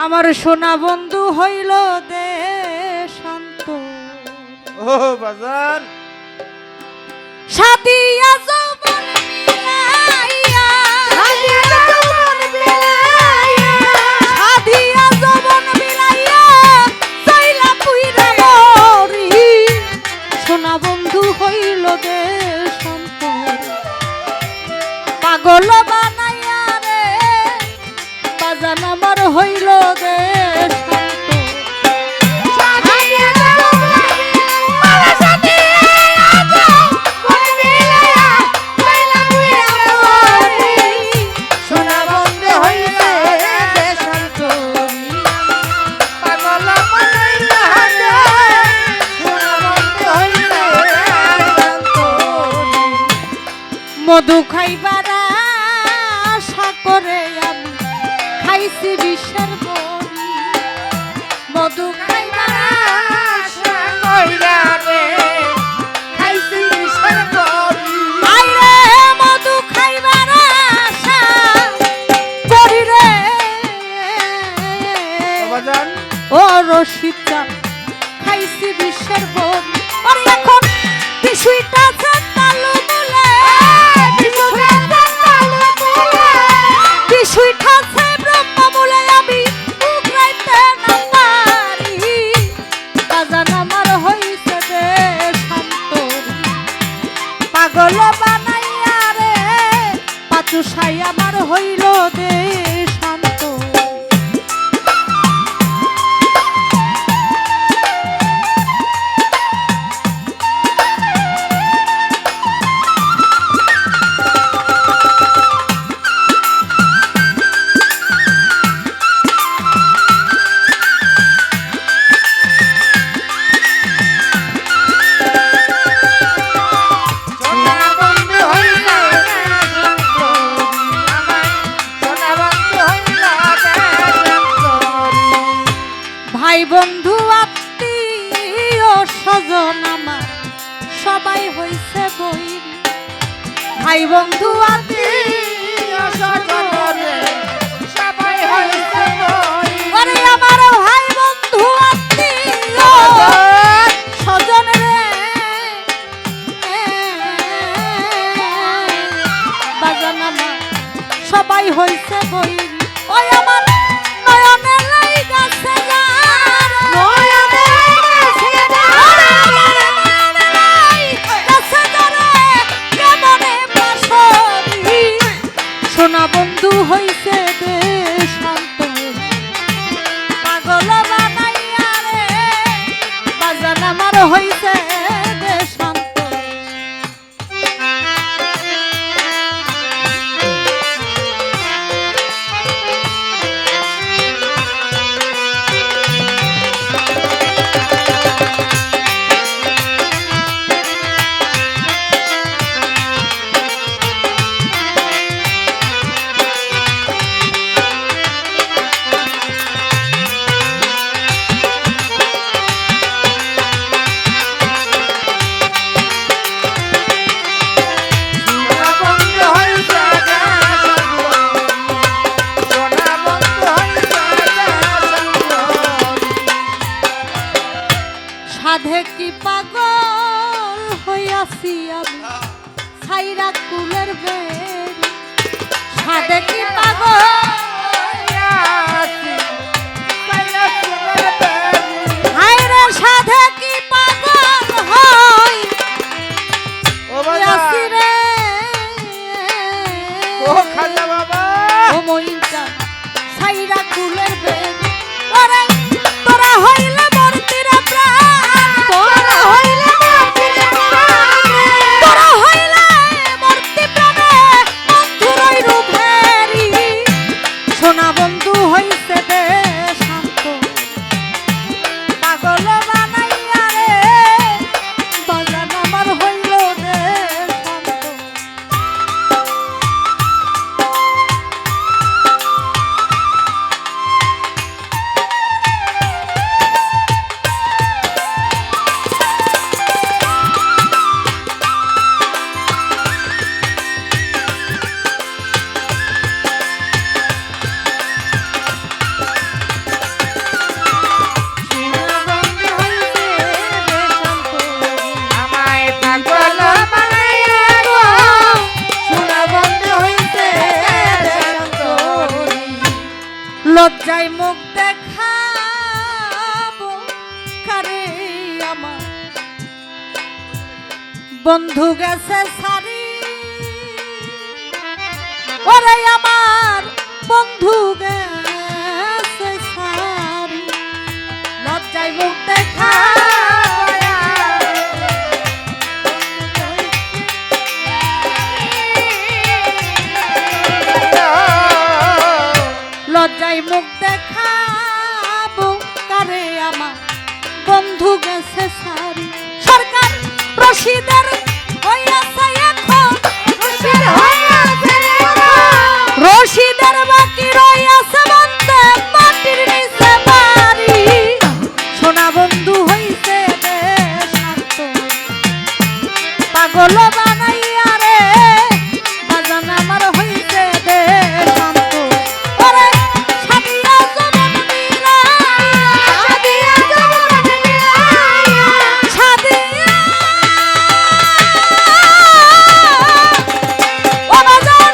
আমার সোনা বন্ধু হইল দে শান্ত। ও বাজান সাদিয়া যৌবন বিলাইয়া, সাদিয়া যৌবন বিলাইয়া, সাদিয়া যৌবন বিলাইয়া চাইলা পুইরা মরি। সোনা বন্ধু হইল দে শান্ত, পাগল বানাইয়া রে বাজান আমার হইল দে শান্ত। সাদিয়া যৌবন মালা সাদিয়া যৌবন বিলাইয়া চাইলা পুইরা মরি। সোনা বন্ধু হইলে দেশান্ত, পাগল বানাইয়া রে সোনা বন্ধু হইলে দেশান্ত। মধু খাইবার আশা করে আমি খাইছি বিষের বড়ি। মধু খাইবার আশা কইরা রে খাইছি বিষের বড়ি। আইরে মধু খাইবার আশা করি রে ও বাজান ও রশিদ চান খাইছি বিষের বড়ি। আর এখন বিষয়টা তালু বলে বিষয়টা ব্রহ্ম বলে আমি উগরাইতে না পারি। বাজান আমার হইছে দে শান্ত, পাগল বানাইয়া রে পাচু সাই আমার হইল দে শান্ত। সোনা বন্ধু হইলে দেশান্ত, আমার সোনা বন্ধু হইলে দেশান্ত। ভাই বন্ধু আত্মীয় স্বজন আমার সবাই হইছে বই। ভাই বন্ধু আত্মীয় স্বজন রে সবাই হইছে বই। ওরে আমার ভাই বন্ধু আত্মীয় স্বজন রে বাজান আমার সবাই হইছে বই। ওই আমার নয়নে লাইগাছে যার, নয়নে লাইগাছে যার, ওরে আমার নয়নে লাইগাছে যারে কেমনে বাসরি। সোনা বন্ধু হইছে দে শান্ত, পাগল বানাইয়া রে বাজান আমার হইছে দে শান্ত। সোনা বন্ধু হইছে দেশান্ত, সোনা বন্ধু হইছে দেশান্ত। সাধে কি পাগল হইয়াছি আমি ছাইরা কুলের বেড়ি। সাধে কি পাগল হায়রে সাধে কি পাগল হই ও আছি বাজান রে ও খাজা বাবা ও মইনটা ছাইরা কুলের বেড়ি। ওরে তোরা হইলে মূর্তির প্রাণ, তোরা হইলে মূর্তির প্রাণ, তোরা হইলে মূর্তি প্রাণে বন্ধুরই রূপেরি। লজ্জায় মুখ দেখাবো কারে আমার বন্ধু গেছে সারি ওরে আমার বন্ধু গেছে সারি লজ্জায় মুখ দেখা লজ্জায় মুখ দেখাবো কারে আমার বন্ধু গেছে সারি সরকার রশিদের হইয়াছে এখন রশিদের বাকি রইয়াছে বন্ধে মাটির নিচে বাড়ি সোনা বন্ধু হইছে রে শান্ত পাগল বানাইয়া রে বাজান আমার হইছে রে শান্ত ওরে সাদিয়া জমন মিলাইয়া সাদিয়া ও বাজান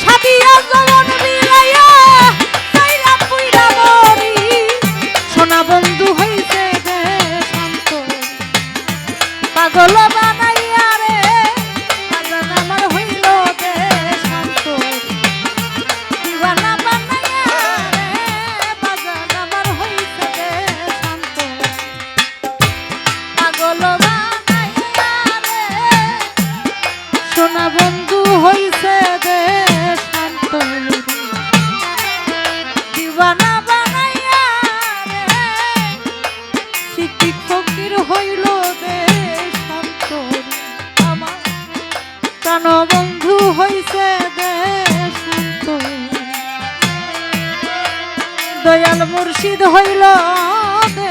সাদিয়া জমন মিলাইয়া কইরা পুইরা মরি সোনা বন্ধু হইছে রে শান্ত পাগল বানাইয়া রে বাজান আমার হইল রে শান্ত দিওয়ানা বানাইয়া রে বাজান আমার হইছে রে শান্ত পাগল বানাইয়া রে সোনা বন্ধু হইছে রে শান্ত দিওয়ানা বানাইয়া রে সিদ্ধি ফকির হইল রে শান্ত আমার প্রাণ বন্ধু হইছে রে শান্ত দয়াল মুর্শিদ হইল রে